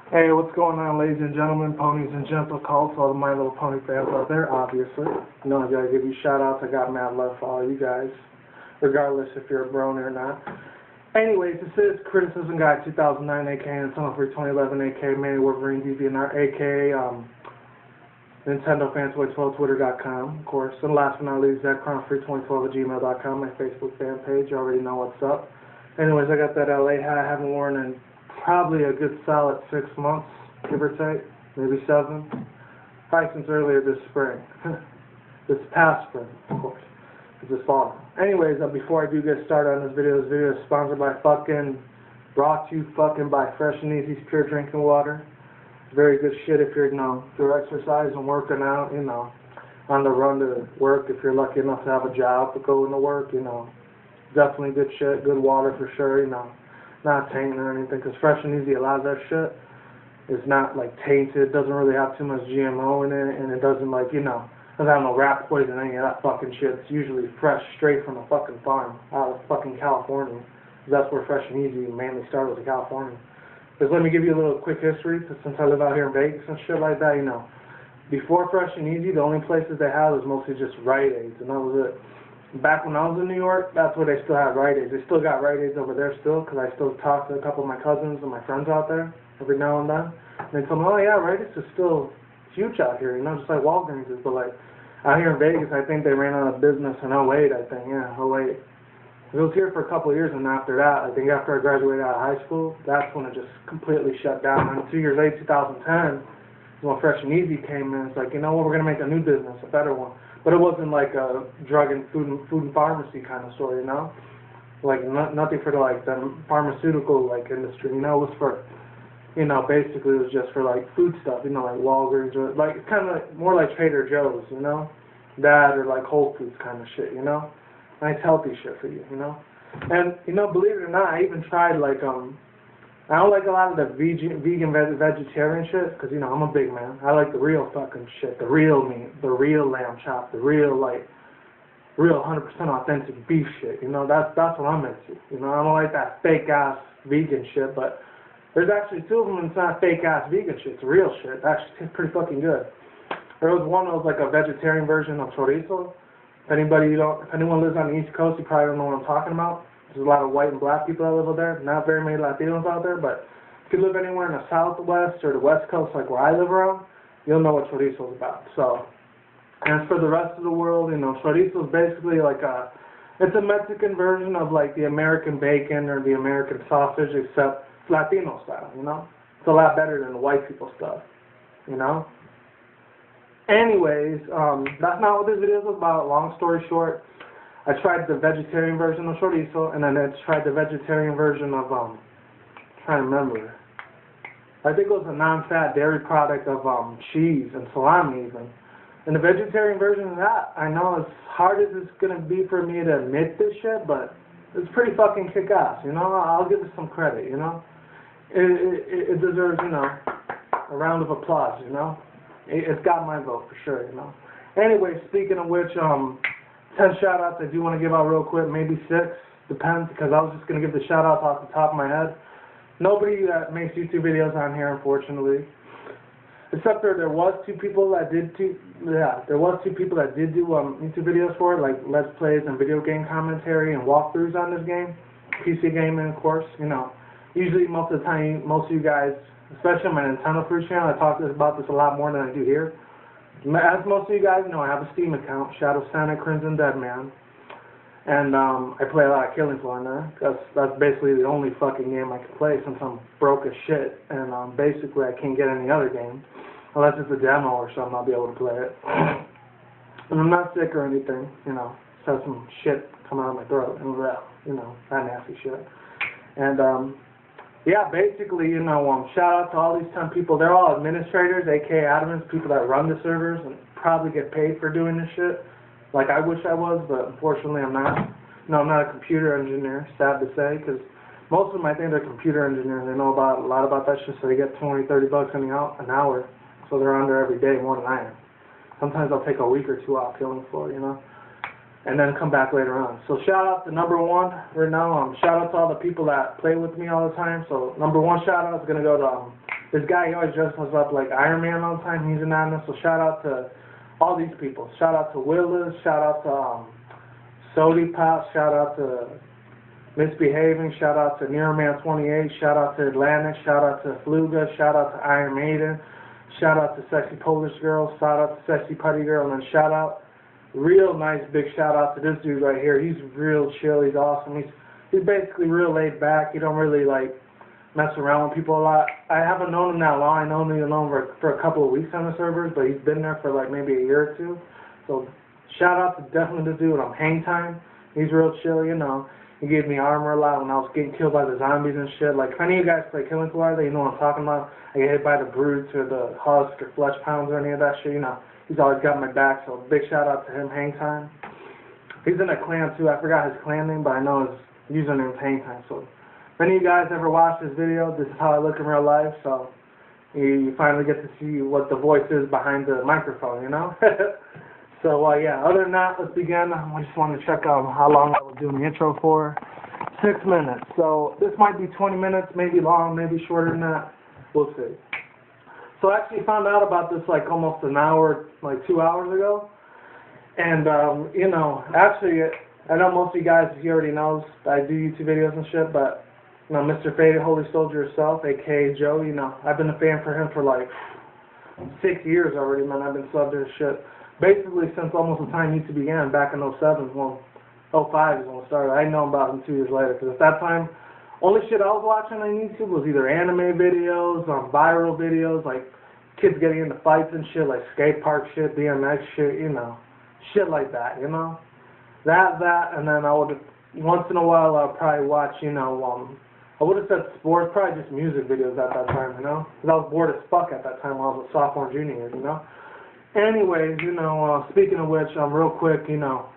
Hey, what's going on, ladies and gentlemen, ponies and Geltlecolts, all the My Little Pony fans out there, obviously. You know, I gotta give you shout-outs. I got mad love for all you guys, regardless if you're a brony or not. Anyways, this is Criticism Guy 2009, a.k.a. Nintendo for 2011, a.k.a. Mannyworverine, deviantart, a.k.a. Nintendo Fanboy12, Twitter.com, of course. And last but not least, thatcrown32012 at gmail.com, my Facebook fan page. You already know what's up. Anyways, I got that LA hat I haven't worn in probably a good solid 6 months, give or take, maybe 7. Probably since earlier this spring. This past spring, of course. It's this fall. Anyways, before I do get started on this video is sponsored by brought to you by Fresh and Easy's Pure Drinking Water. Very good shit if you're, if you're exercising, working out, on the run to work, if you're lucky enough to have a job to go into work, definitely good shit, good water for sure, not tainted or anything, because Fresh and Easy, a lot of that shit is not, like, tainted, doesn't really have too much GMO in it, and it doesn't, like, doesn't have no rat poison, any of that fucking shit. It's usually fresh, straight from a fucking farm, out of fucking California. That's where Fresh and Easy mainly started, with California. Just let me give you a little quick history, since I live out here in Vegas and shit like that, Before Fresh and Easy, the only places they had was mostly just Rite Aids, and that was it. Back when I was in New York, that's where they still had Rite Aids. They still got Rite Aids over there still, because I still talk to a couple of my cousins and my friends out there every now and then. And they tell me, oh yeah, Rite Aids is still huge out here, just like Walgreens is. But like, out here in Vegas, I think they ran out of business in 08, I think, yeah, 08. It was here for a couple of years, and after that, I think after I graduated out of high school, that's when it just completely shut down. And 2 years later, 2010, when Fresh and Easy came in, it's like, you know what, we're going to make a new business, a better one. But it wasn't like a drug and food and pharmacy kind of store, Like, nothing for, the pharmaceutical, industry, It was for, basically it was just for, food stuff, like Walgreens, or, it's kind of more like Trader Joe's, That, or, Whole Foods kind of shit, Nice healthy shit for you, And, believe it or not, I even tried, I don't like a lot of the vegan, vegetarian shit, because, I'm a big man. I like the real fucking shit, the real meat, the real lamb chop, the real 100% authentic beef shit, That's what I'm into, I don't like that fake-ass vegan shit, but there's actually two of them, and it's not fake-ass vegan shit, it's real shit. It actually tastes pretty fucking good. There was one that was like a vegetarian version of chorizo. If anyone lives on the East Coast, you probably don't know what I'm talking about. There's a lot of white and black people that live over there. Not very many Latinos out there, but if you live anywhere in the Southwest or the West Coast, like where I live around, you'll know what chorizo is about. So, as for the rest of the world, chorizo is basically it's a Mexican version of the American bacon or the American sausage, except it's Latino style, It's a lot better than the white people stuff, Anyways, that's not what this video is about. Long story short, I tried the vegetarian version of chorizo, and then I tried the vegetarian version of, I'm trying to remember. I think it was a non-fat dairy product of cheese and salami even. And the vegetarian version of that, I know as hard as it's going to be for me to admit this shit, but it's pretty fucking kick-ass, I'll give it some credit, It deserves, a round of applause, It's got my vote for sure, Anyway, speaking of which, 10 shout-outs I do want to give out real quick, maybe 6, depends, because I was just going to give the shout-outs off the top of my head. Nobody that makes YouTube videos on here, unfortunately, except there was two people that did do YouTube videos for it, like Let's Plays and video game commentary and walkthroughs on this game, PC gaming, of course, Usually, most of the time, most of you guys, especially on my Nintendo Fruit channel, I talk about this a lot more than I do here. As most of you guys know, I have a Steam account, Shadow Santa Crimson Deadman, and I play a lot of Killing Floor on there. That's basically the only fucking game I can play since I'm broke as shit, and basically I can't get any other game. Unless it's a demo or something, I'll be able to play it. And I'm not sick or anything, just have some shit come out of my throat, and that nasty shit. And, yeah, basically, shout out to all these 10 people. They're all administrators, aka admins, people that run the servers and probably get paid for doing this shit. Like I wish I was, but unfortunately I'm not. I'm not a computer engineer, sad to say, because most of them I think they're computer engineers. They know a lot about that shit, so they get 20, 30 bucks an hour. So they're on there every day more than I am. Sometimes I'll take a week or two off Killing Floor, and then come back later on. So shout out to number 1 right now. Shout out to all the people that play with me all the time. So number 1 shout out is going to go to This guy, he always dresses up like Iron Man all the time. He's anonymous, so shout out to all these people. Shout out to Willis, shout out to Sody Pop, shout out to Misbehaving, shout out to Neroman28, shout out to Atlantic, shout out to Fluga, shout out to Iron Maiden, shout out to Sexy Polish Girl, shout out to Sexy Putty Girl, and then shout out, real nice big shout out to this dude right here. He's real chill, he's awesome. He's basically real laid back. He don't really like mess around with people a lot. I haven't known him that long. I know him for a couple of weeks on the servers, but he's been there for like maybe a year or two. So shout out to definitely this dude on Hang Time. He's real chill, you know. He gave me armor a lot when I was getting killed by the zombies and shit. Like, if any of you guys play Killing Floor, you know what I'm talking about. I get hit by the brutes or the husks or flesh pounds or any of that shit, you know. He's always got my back, so big shout out to him, Hang Time. He's in a clan too. I forgot his clan name, but I know his username is Hang Time. So if any of you guys ever watch this video, this is how I look in real life, so you finally get to see what the voice is behind the microphone, you know? So, yeah, other than that, let's begin. I just wanted to check out how long I was doing the intro for. 6 minutes. So, this might be 20 minutes, maybe long, maybe shorter than that. We'll see. So, I actually found out about this like almost an hour, like 2 hours ago. And, you know, actually, I know most of you guys, he already knows I do YouTube videos and shit, but, you know, Mr. Fadedholysoldier himself, a.k.a. Joe, you know, I've been a fan for him for like 6 years already, man. I've been subbed to his shit. Basically, since almost the time YouTube began, back in 07, well, 05 is when it started. I know about him 2 years later, because at that time, only shit I was watching on YouTube was either anime videos, viral videos, like kids getting into fights and shit, like skate park shit, BMX shit, you know, shit like that, you know. That, and then I would, once in a while, I'd probably watch, you know, I would have said sports, probably just music videos at that time, you know, because I was bored as fuck at that time when I was a sophomore, junior year, you know. Anyways, you know, speaking of which, real quick, you know,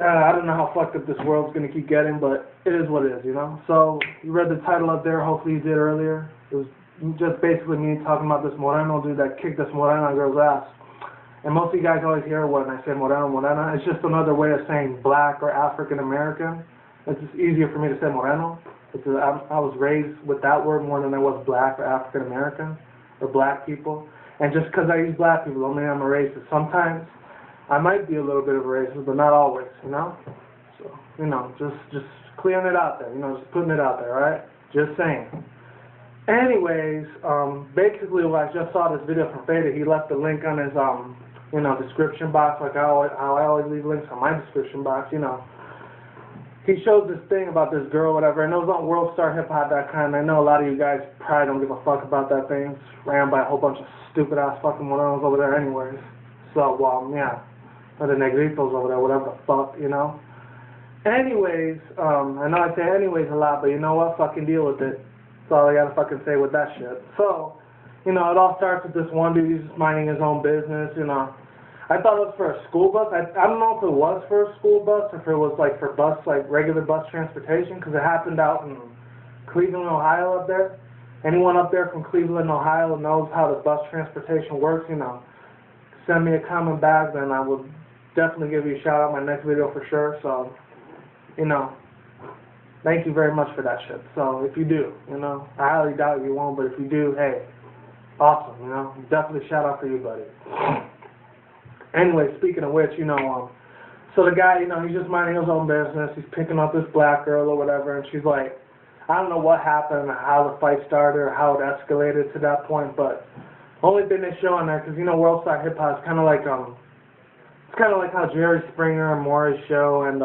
I don't know how fucked up this world's going to keep getting, but it is what it is, you know. So, you read the title up there, hopefully you did earlier. It was just basically me talking about this Moreno dude that kicked this Morena girl's ass. And most of you guys always hear when I say Moreno, Morena. It's just another way of saying black or African American. It's just easier for me to say Moreno. I was raised with that word more than I was black or African American or black people. And just because I use black people don't mean I'm a racist. Sometimes I might be a little bit of a racist, but not always, you know? So, you know, just clearing it out there, you know, just putting it out there, alright? Just saying. Anyways, basically, when I just saw this video from Faded, he left the link on his, you know, description box, like how I always leave links on my description box, you know. He shows this thing about this girl, whatever, and it was on worldstarhiphop.com. I know a lot of you guys probably don't give a fuck about that thing. It's ran by a whole bunch of stupid-ass fucking morons over there anyways. So, yeah. Or the negritos over there, whatever the fuck, you know. Anyways, I know I say anyways a lot, but you know what? Fucking deal with it. That's all I gotta fucking say with that shit. So, you know, it all starts with this one dude, he's just minding his own business, you know. I thought it was for a school bus. I don't know if it was for a school bus or if it was like for bus, like regular bus transportation, because it happened out in Cleveland, Ohio up there. Anyone up there from Cleveland, Ohio knows how the bus transportation works, you know. Send me a comment back, then I will definitely give you a shout out in my next video for sure. So, you know, thank you very much for that shit. So, if you do, you know, I highly doubt you won't, but if you do, hey, awesome, you know. Definitely shout out for you, buddy. Anyway, speaking of which, you know, so the guy, you know, he's just minding his own business. He's picking up this black girl or whatever, and she's like, I don't know what happened, or how the fight started, or how it escalated to that point, but the only thing they show on there, because, you know, Worldstar Hip Hop is kind of like, it's kind of like how Jerry Springer and Maury's show and,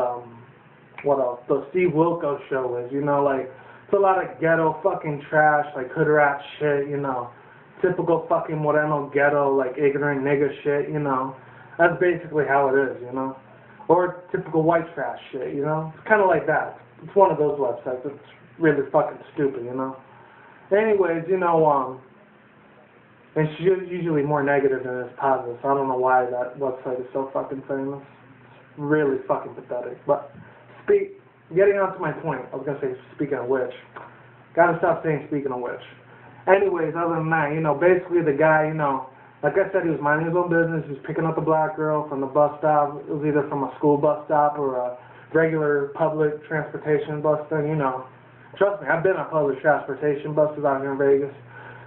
what else, the Steve Wilkos show is, you know, like, it's a lot of ghetto fucking trash, like hoodrat shit, you know, typical fucking Moreno ghetto, like ignorant nigga shit, you know. That's basically how it is, you know. Or typical white trash shit, you know. It's kind of like that. It's one of those websites. It's really fucking stupid, you know. Anyways, you know, and it's usually more negative than it's positive, so I don't know why that website is so fucking famous. It's really fucking pathetic. But, getting on to my point, I was going to say, speaking of which, gotta stop saying speaking of which. Anyways, other than that, you know, basically the guy, you know, like I said, he was minding his own business. He was picking up a black girl from the bus stop. It was either from a school bus stop or a regular public transportation bus thing, you know. Trust me, I've been on public transportation buses out here in Vegas.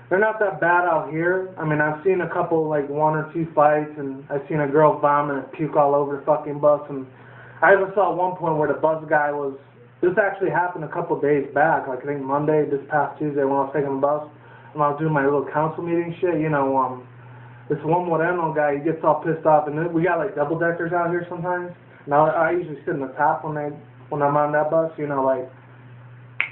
they're not that bad out here. I mean, I've seen a couple, like, 1 or 2 fights, and I've seen a girl vomit and puke all over the fucking bus, and I even saw one point where the bus guy was, this actually happened a couple days back, like, I think Monday, this past Tuesday, when I was taking the bus, when I was doing my little council meeting shit, you know, this one Moreno guy, he gets all pissed off, and we got, like, double-deckers out here sometimes. Now, I usually sit in the top when I'm on that bus, you know, like,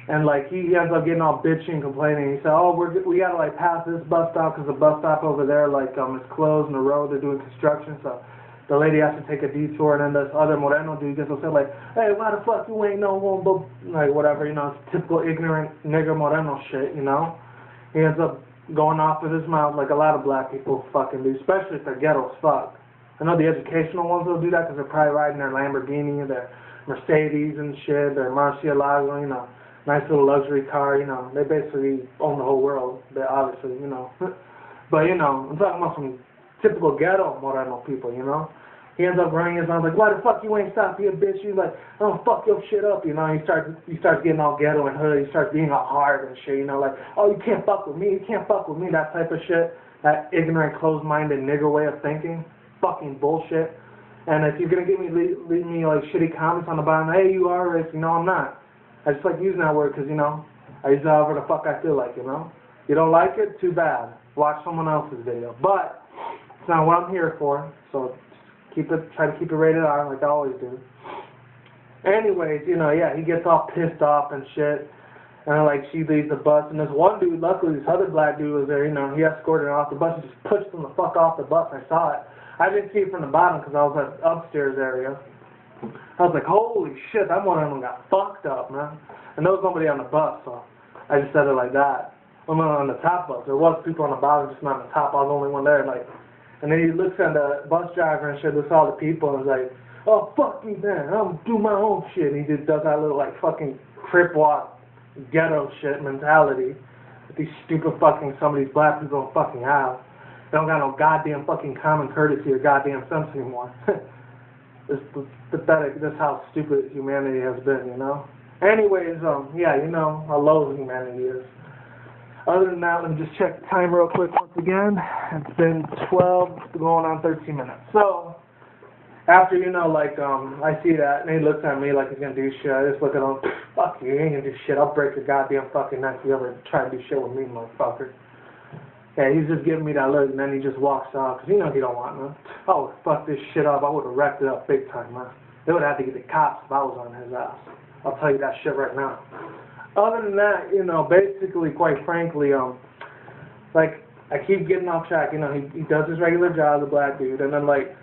and, like, he ends up getting all bitchy and complaining. He said, oh, we got to, like, pass this bus stop because the bus stop over there, like, is closed in the road. They're doing construction, so the lady has to take a detour. And then this other Moreno dude gets upset, like, hey, why the fuck you ain't no one, but, like, whatever, you know, it's typical ignorant nigger Moreno shit, you know. He ends up going off with his mouth like a lot of black people fucking do, especially if they're ghetto as fuck. I know the educational ones will do that because they're probably riding their Lamborghini, their Mercedes and shit, their Murcielago, you know. Nice little luxury car, you know. They basically own the whole world, they obviously, you know. But, you know, I'm talking about some typical ghetto Moreno people, you know. He ends up running his mouth like, why the fuck you ain't stop here, bitch? He's like, I don't fuck your shit up, you know. He starts getting all ghetto and hood. He starts being all hard and shit, you know, like, oh, you can't fuck with me, you can't fuck with me, that type of shit. That ignorant, closed-minded nigger way of thinking. Fucking bullshit. And if you're going to leave me, like, shitty comments on the bottom, hey, you are racist, you know, I'm not. I just like using that word because, you know, I use it however the fuck I feel like, you know. You don't like it? Too bad. Watch someone else's video. But it's not what I'm here for, so try to keep it rated R like I always do. Anyways, you know, yeah, he gets all pissed off and shit. And, like, she leaves the bus. And this one dude, luckily, this other black dude was there, you know. He escorted her off the bus and just pushed him the fuck off the bus. I saw it. I didn't see it from the bottom because I was at the upstairs area. I was like, holy shit, that one of them got fucked up, man. And there was nobody on the bus, so I just said it like that. I'm on the top bus. There was people on the bottom, just not on the top. I was the only one there, like. And then he looks at the bus driver and shit, looks at all the people, and is like, oh, fuck you, man. I'm do my own shit. And he just does that little, like, fucking crip walk, ghetto shit mentality that these stupid fucking, some of these black people don't fucking have. They don't got no goddamn fucking common courtesy or goddamn sense anymore. It's pathetic. That's how stupid humanity has been, you know. Anyways, yeah, you know how low humanity is. Other than that, let me just check the time real quick once again. It's been 12, going on 13 minutes. So, after, you know, like, I see that, and he looks at me like he's gonna do shit. I just look at him, fuck you, you ain't gonna do shit. I'll break your goddamn fucking neck if you ever try to do shit with me, motherfucker. Yeah, he's just giving me that look, and then he just walks off, because you know he don't want none. I would fuck this shit up. I would have wrecked it up big time, man. They would have to get the cops if I was on his ass. I'll tell you that shit right now. Other than that, you know, basically, quite frankly, like, I keep getting off track. You know, he does his regular job, the black dude, and then, like,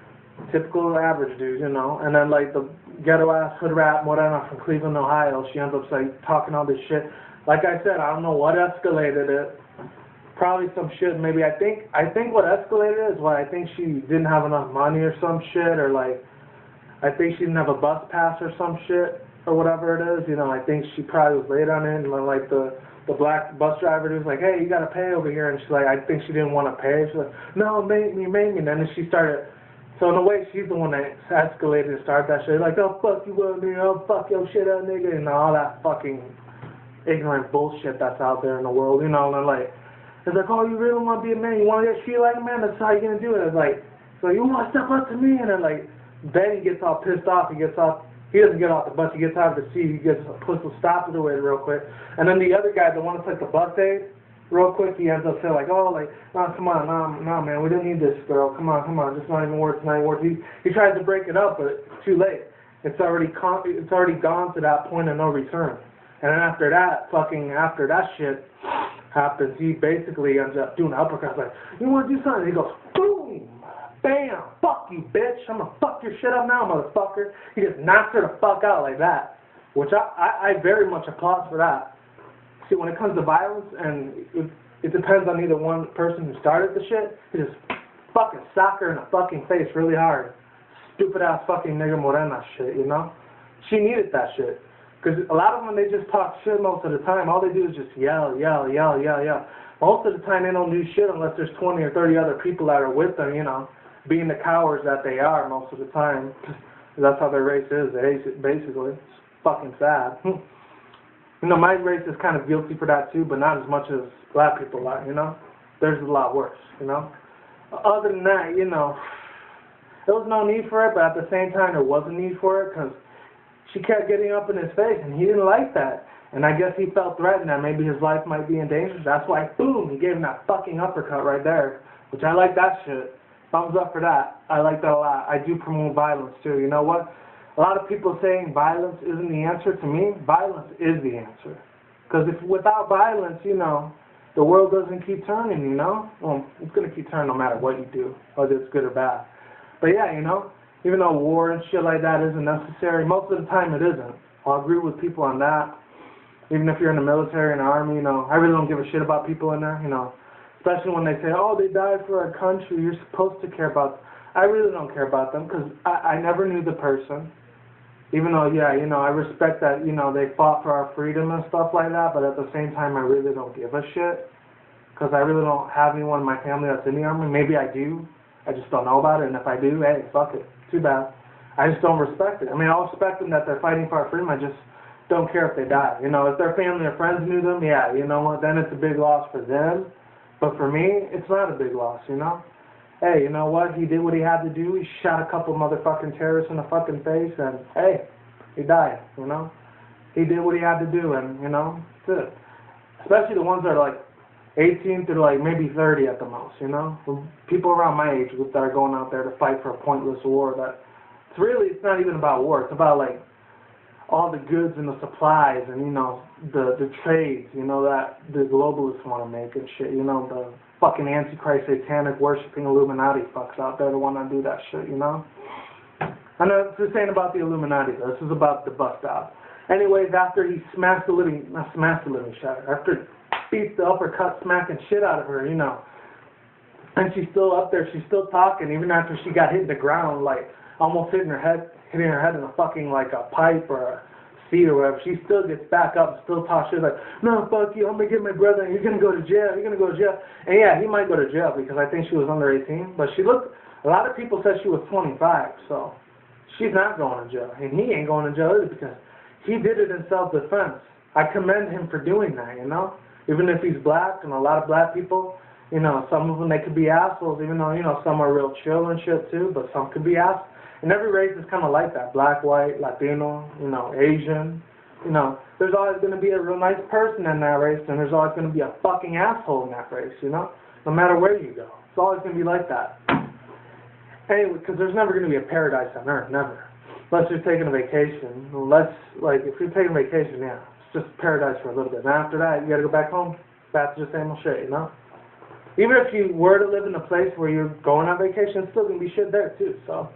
typical average dude, you know, and then, like, the ghetto-ass hoodrat Morena from Cleveland, Ohio, she ends up, like, talking all this shit. Like I said, I don't know what escalated it. Probably some shit, maybe, I think what escalated it is why I think she didn't have enough money or some shit, or, like, I think she didn't have a bus pass or some shit, or whatever it is, you know. I think she probably was late on it, and, like, the black bus driver was like, hey, you gotta pay over here, and she's like, I think she didn't want to pay. She's like, no, make me, and then she started, so in a way, she's the one that escalated and started that shit, like, oh, fuck you, nigga, oh, fuck your shit out, nigga, and all that fucking ignorant bullshit that's out there in the world, you know, and, like, it's like, oh, you really want to be a man? You want to get treated like a man? That's how you're going to do it. It's like, so you want to step up to me? And then, like, then he gets all pissed off. He doesn't get off the bus. He gets out of the seat. He gets puts a stop to the way real quick. And then the other guy, the one that's like the bus aide, real quick, he ends up saying, like, oh, like, no, come on, no, man, we don't need this girl. Come on. It's not even worth it. He tries to break it up, but it's too late. It's already gone to that point of no return. And then after that shit happens, he basically ends up doing an uppercut, like, you want to do something? And he goes, boom, bam, fuck you, bitch. I'm going to fuck your shit up now, motherfucker. He just knocks her the fuck out like that, which I very much applaud for that. See, when it comes to violence, and it depends on either one person who started the shit, he just fucking sock her in the fucking face really hard. Stupid-ass fucking nigger Morena shit, you know? She needed that shit. Because a lot of them, they just talk shit most of the time. All they do is just yell. Most of the time, they don't do shit unless there's 20 or 30 other people that are with them, you know, being the cowards that they are most of the time. That's how their race is, basically. It's fucking sad. You know, my race is kind of guilty for that too, but not as much as black people are, you know? There's a lot worse, you know? Other than that, you know, there was no need for it, but at the same time, there was a need for it, because she kept getting up in his face, and he didn't like that. And I guess he felt threatened that maybe his life might be in danger. That's why, boom, he gave him that fucking uppercut right there, which I like that shit. Thumbs up for that. I like that a lot. I do promote violence, too. You know what? A lot of people saying violence isn't the answer. To me, violence is the answer. Because if without violence, you know, the world doesn't keep turning, you know? Well, it's going to keep turning no matter what you do, whether it's good or bad. But yeah, you know, even though war and shit like that isn't necessary, most of the time it isn't. I'll agree with people on that. Even if you're in the military and the army, you know, I really don't give a shit about people in there, you know. Especially when they say, oh, they died for our country, you're supposed to care about them. I really don't care about them because I never knew the person. Even though, yeah, you know, I respect that, you know, they fought for our freedom and stuff like that, but at the same time, I really don't give a shit. Because I really don't have anyone in my family that's in the army. Maybe I do. I just don't know about it, and if I do, hey, fuck it. Too bad. I just don't respect it. I mean, I'll respect them that they're fighting for our freedom. I just don't care if they die. You know, if their family or friends knew them, yeah, you know what, then it's a big loss for them. But for me, it's not a big loss, you know? Hey, you know what? He did what he had to do. He shot a couple motherfucking terrorists in the fucking face, and hey, he died, you know? He did what he had to do, and, you know, that's it. Especially the ones that are like 18 to like maybe 30 at the most, you know? People around my age that are going out there to fight for a pointless war that it's not even about war. It's about like all the goods and the supplies and, you know, the trades, you know, that the globalists want to make and shit, you know, the fucking antichrist satanic worshipping Illumanati fucks out there that want to do that shit, you know? I know this ain't about the Illuminati, though. This is about the bust out. Anyways, after he after he beats the uppercut smacking shit out of her, you know, and she's still up there, she's still talking, even after she got hit in the ground, like, almost hitting her head in a fucking, like, a pipe or a seat or whatever. She still gets back up and still talks shit like, no, fuck you, I'm going to get my brother and you're going to go to jail, you're going to go to jail. And yeah, he might go to jail because I think she was under 18, but she looked, a lot of people said she was 25, so she's not going to jail. And he ain't going to jail either because he did it in self-defense. I commend him for doing that, you know? Even if he's black, and a lot of black people, you know, some of them, they could be assholes, even though, you know, some are real chill and shit too, but some could be assholes. And every race is kind of like that. Black, white, Latino, you know, Asian. You know, there's always going to be a real nice person in that race, and there's always going to be a fucking asshole in that race, you know? No matter where you go. It's always going to be like that. Anyway, because there's never going to be a paradise on earth, never. Unless you're taking a vacation. If you're taking a vacation, yeah, it's just paradise for a little bit. And after that, you got to go back home. Back to the same old shit, you know? Even if you were to live in a place where you're going on vacation, it's still going to be shit there, too, so...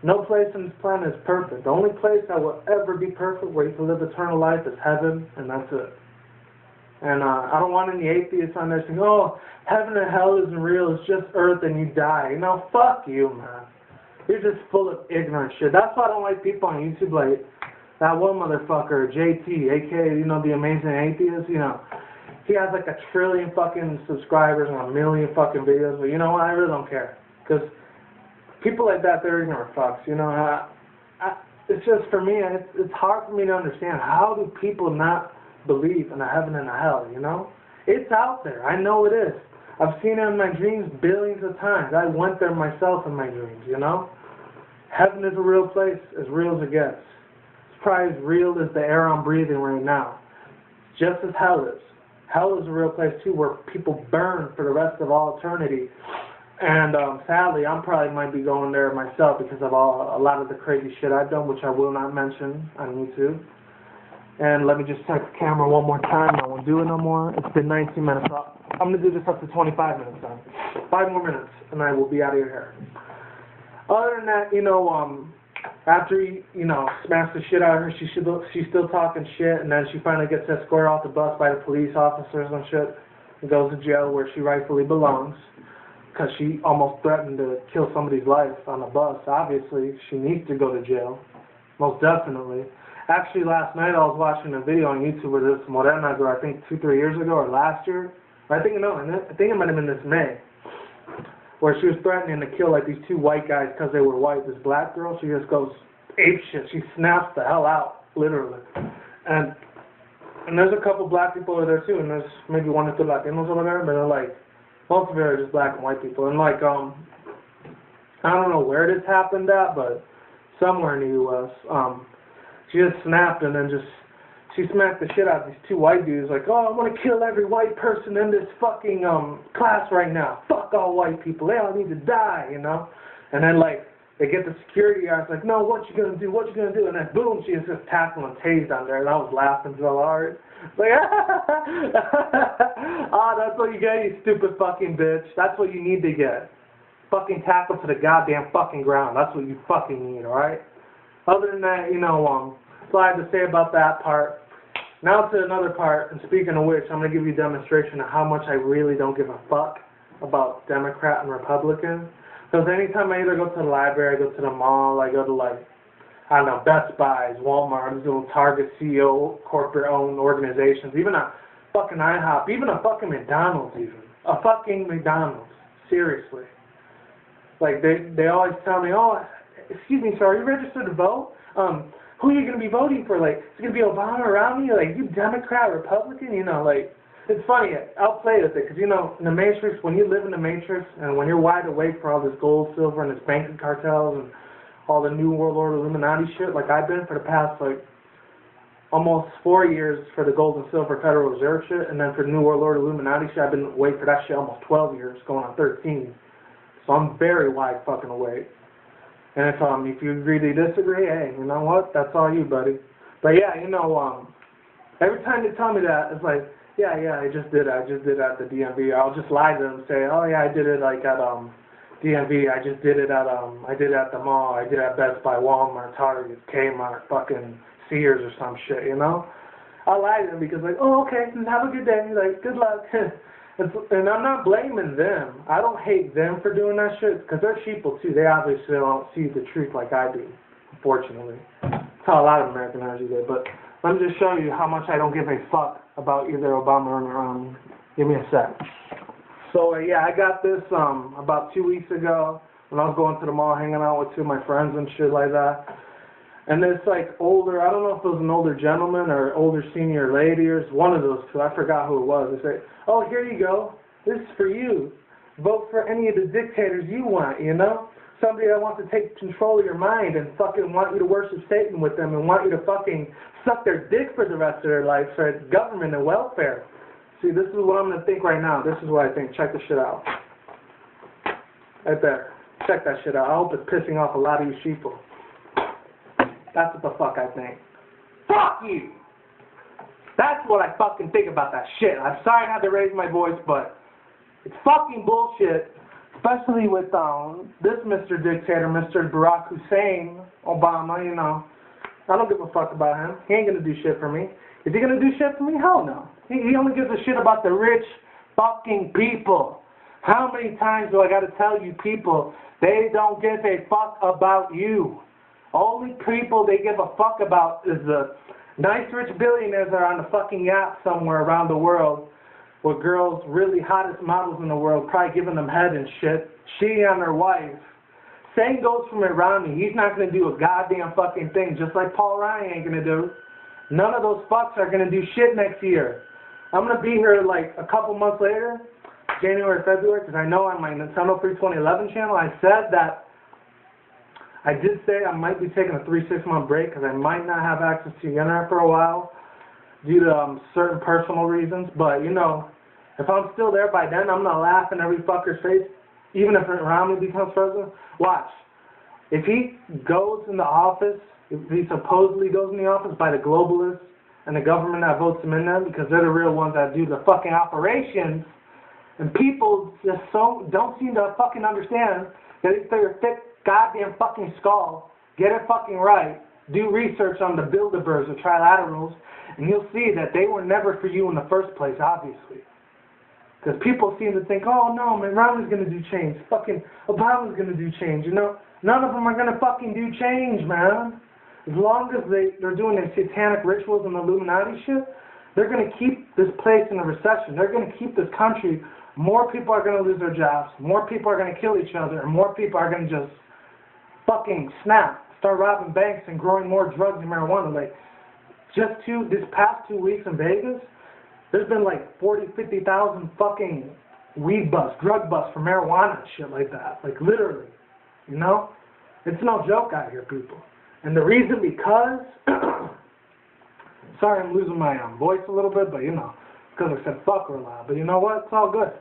No place on this planet is perfect. The only place that will ever be perfect where you can live eternal life is heaven, and that's it. And I don't want any atheists on there saying, oh, heaven and hell isn't real, it's just earth and you die. You know, fuck you, man. You're just full of ignorant shit. That's why I don't like people on YouTube like that one motherfucker, JT, a.k.a., you know, the amazing atheist, you know. He has like 1 trillion fucking subscribers and 1 million fucking videos, but you know what, I really don't care. Because people like that, they're ignorant fucks, you know. It's just, for me, it's hard for me to understand. How do people not believe in a heaven and a hell, you know? It's out there. I know it is. I've seen it in my dreams billions of times. I went there myself in my dreams, you know? Heaven is a real place, as real as it gets. It's probably as real as the air I'm breathing right now. Just as hell is. Hell is a real place, too, where people burn for the rest of all eternity. And sadly, I probably might be going there myself because of a lot of the crazy shit I've done, which I will not mention on YouTube. And let me just check the camera one more time. I won't do it no more. It's been 19 minutes. I'm going to do this up to 25 minutes then. 5 more minutes, and I will be out of your hair. Other than that, you know, after he, you know, smashed the shit out of her, she's still talking shit, and then she finally gets escorted off the bus by the police officers and shit, and goes to jail where she rightfully belongs. Because she almost threatened to kill somebody's life on the bus. Obviously, she needs to go to jail. Most definitely. Actually, last night I was watching a video on YouTube where this Morena girl, I think 2-3 years ago or last year, I think it might have been this May, where she was threatening to kill like these 2 white guys because they were white. This black girl, she just goes apeshit. She snaps the hell out, literally. And And there's a couple black people over there too, and there's maybe 1 or 2 Latinos over there, but they're like, most of it are just black and white people. And like, I don't know where this happened at, but somewhere in the U.S., she just snapped and then she smacked the shit out of these 2 white dudes, like, oh, I'm gonna kill every white person in this fucking, class right now. Fuck all white people, they all need to die, you know? And then, like, they get the security guards, like, no, what you gonna do, what you gonna do? And then, boom, she was just tackled and tased on there, and I was laughing so hard. Like, that's what you get, you stupid fucking bitch. That's what you need to get. Fucking tackled to the goddamn fucking ground. That's what you fucking need, alright? Other than that, you know, that's all I have to say about that part. Now to another part, and speaking of which, I'm going to give you a demonstration of how much I really don't give a fuck about Democrat and Republican. Because anytime I either go to the library, I go to the mall, I go to, like, I don't know, Best Buys, Walmart, these little Target CEO, corporate-owned organizations, even a fucking IHOP, even a fucking McDonald's even. A fucking McDonald's. Seriously. Like, they always tell me, oh, excuse me, sir, are you registered to vote? Who are you going to be voting for? Like, is it going to be Obama or Rommeny? Like, you Democrat, Republican? You know, like, it's funny. I'll play with it because, you know, in the Matrix, when you live in the Matrix and when you're wide awake for all this gold, silver, and this banking cartels and all the New World Order Illumanati shit, like I've been for the past, like, almost 4 years for the gold and silver Federal Reserve shit, and then for the New World Order Illuminati shit, I've been awake for that shit almost 12 years, going on 13. So I'm very wide fucking awake. And if you agree to disagree, hey, you know what? That's all you, buddy. But yeah, you know, every time they tell me that, it's like, yeah, I just did it. I just did it at the DMV. I'll just lie to them and say, oh yeah, I did it like at DMV. I just did it at I did it at the mall. I did it at Best Buy, Walmart, Target, Kmart, fucking Sears or some shit, you know? I lie to them because like, oh okay, have a good day. Like, good luck. And I'm not blaming them. I don't hate them for doing that shit, because they're sheeple too. They obviously don't see the truth like I do, unfortunately. That's how a lot of Americans do that. But let me just show you how much I don't give a fuck about either Obama or give me a sec. So, yeah, I got this about 2 weeks ago when I was going to the mall hanging out with 2 of my friends and shit like that. And this, like, older, I don't know if it was an older gentleman or older senior lady or one of those 2. I forgot who it was. They say, oh, here you go. This is for you. Vote for any of the dictators you want, you know? Somebody that wants to take control of your mind and fucking want you to worship Satan with them and want you to fucking suck their dick for the rest of their life for government and welfare. See, this is what I'm going to think right now. This is what I think. Check this shit out. Right there. Check that shit out. I hope it's pissing off a lot of you sheeple. That's what the fuck I think. Fuck you! That's what I fucking think about that shit. I'm sorry I had to raise my voice, but it's fucking bullshit, especially with this Mr. Dictator, Mr. Barack Hussein Obama, you know. I don't give a fuck about him. He ain't gonna do shit for me. Is he gonna do shit for me? Hell no. He only gives a shit about the rich fucking people. How many times do I gotta tell you people, they don't give a fuck about you. Only people they give a fuck about is the nice rich billionaires that are on the fucking yacht somewhere around the world with girls, really hottest models in the world, probably giving them head and shit. She and her wife. Same goes for Rommeny. He's not going to do a goddamn fucking thing, just like Paul Ryan ain't going to do. None of those fucks are going to do shit next year. I'm going to be here like a couple months later, January, February, because I know on my Nintendo 32011 channel, I said that I did say I might be taking a 3-6 month break because I might not have access to the internet for a while due to certain personal reasons. But, you know, if I'm still there by then, I'm going to laugh in every fucker's face, even if Rommeny becomes president. Watch. If he goes in the office, if he supposedly goes in the office by the globalists and the government that votes him in there, because they're the real ones that do the fucking operations, and people just don't seem to fucking understand that if they're thick goddamn fucking skull, get it fucking right, do research on the Bilderbergs or trilaterals, and you'll see that they were never for you in the first place, obviously. Because people seem to think, oh no, man, Romney's going to do change, fucking Obama's going to do change, you know? None of them are going to fucking do change, man. As long as they're doing their satanic rituals and the Illuminati shit, they're going to keep this place in a recession. They're going to keep this country. More people are going to lose their jobs. More people are going to kill each other. And more people are going to just fucking snap, start robbing banks and growing more drugs and marijuana. Like, This past 2 weeks in Vegas, there's been like 40, 50,000 fucking weed busts, drug busts for marijuana and shit like that. Like literally, you know? It's no joke out here, people. And the reason because, sorry I'm losing my voice a little bit, but you know, because I said fucker a lot. But you know what? It's all good.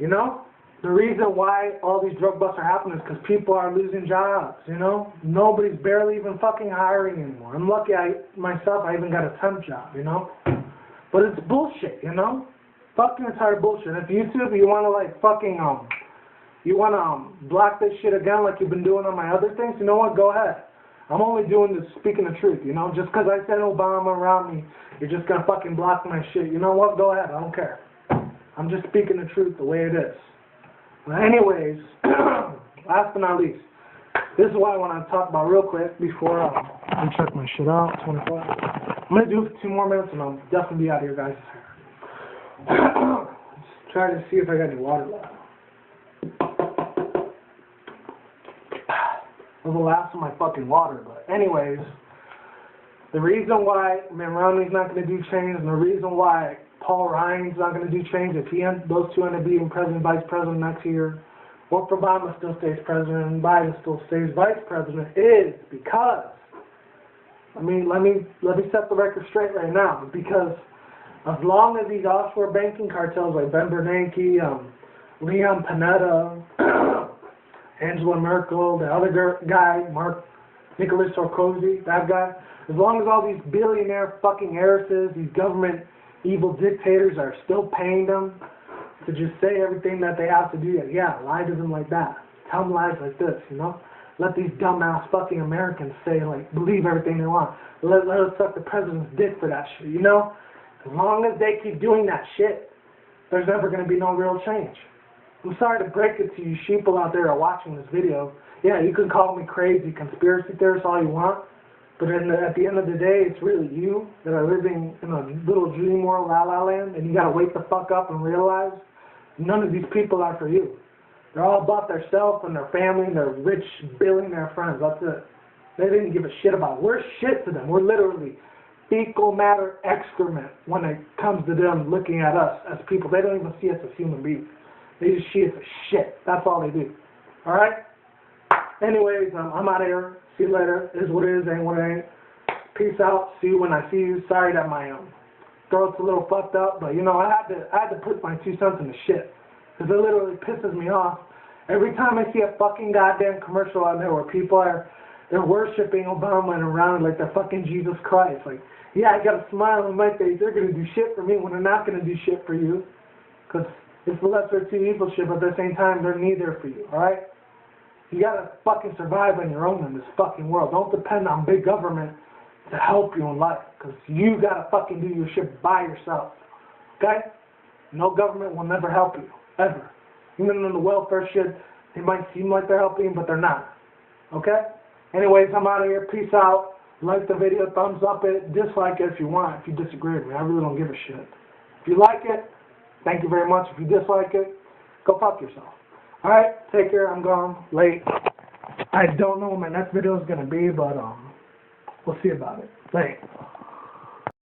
You know? The reason why all these drug busts are happening is because people are losing jobs, you know? Nobody's barely even fucking hiring anymore. I'm lucky I even got a temp job, you know? But it's bullshit, you know? Fucking entire bullshit. If YouTube, you want to like fucking, you want to block this shit again like you've been doing on my other things, you know what? Go ahead. I'm only doing this speaking the truth, you know? Just because I said Obama around me, you're just going to fucking block my shit. You know what? Go ahead. I don't care. I'm just speaking the truth the way it is. But anyways, last but not least, this is what I want to talk about real quick before I check my shit out. 24. I'm going to do it for 2 more minutes and I'll definitely be out of here, guys. Let's try to see if I got any water left. It was the last of my fucking water, but anyways, the reason why Mannyworverine's not going to do change, and the reason why Paul Ryan's not going to do change if those two end up being president, vice president next year, or if Obama still stays president and Biden still stays vice president, is because, let me set the record straight right now, because as long as these offshore banking cartels like Ben Bernanke, Leon Panetta, Angela Merkel, the other guy, Nicolas Sarkozy, that guy, as long as all these billionaire fucking heiresses, these government evil dictators are still paying them to just say everything that they have to do, yeah, lie to them like that. Tell them lies like this, you know? Let these dumbass fucking Americans say, like, believe everything they want. Let us suck the president's dick for that shit, you know? As long as they keep doing that shit, there's never going to be no real change. I'm sorry to break it to you sheeple out there watching this video. Yeah, you can call me crazy conspiracy theorist all you want, but at the end of the day, it's really you that are living in a little dream world, la-la land, and you got to wake the fuck up and realize none of these people are for you. They're all about their self and their family and their rich billionaire friends. That's it. They didn't give a shit about it. We're shit to them. We're literally fecal matter excrement when it comes to them looking at us as people. They don't even see us as human beings. They just see us as shit. That's all they do. Alright? Anyways, I'm out of here. See you later. It is what it is, ain't what it ain't. Peace out. See you when I see you. Sorry that my throat's a little fucked up, but you know, I had to put my 2 cents in the shit. Because it literally pisses me off. Every time I see a fucking goddamn commercial out there where people they're worshiping Obama and around like they're fucking Jesus Christ. Like, yeah, I got a smile on my face. They're going to do shit for me when they're not going to do shit for you. Because it's the lesser of 2 evil shit, but at the same time, they're neither for you, alright? You got to fucking survive on your own in this fucking world. Don't depend on big government to help you in life. Because you got to fucking do your shit by yourself. Okay? No government will never help you. Ever. Even in the welfare shit, they might seem like they're helping, but they're not. Okay? Anyways, I'm out of here. Peace out. Like the video, thumbs up it, dislike it if you want, if you disagree with me. I really don't give a shit. If you like it, thank you very much. If you dislike it, go fuck yourself. Alright, take care. I'm gone. Late. I don't know when my next video is going to be, but we'll see about it. Late.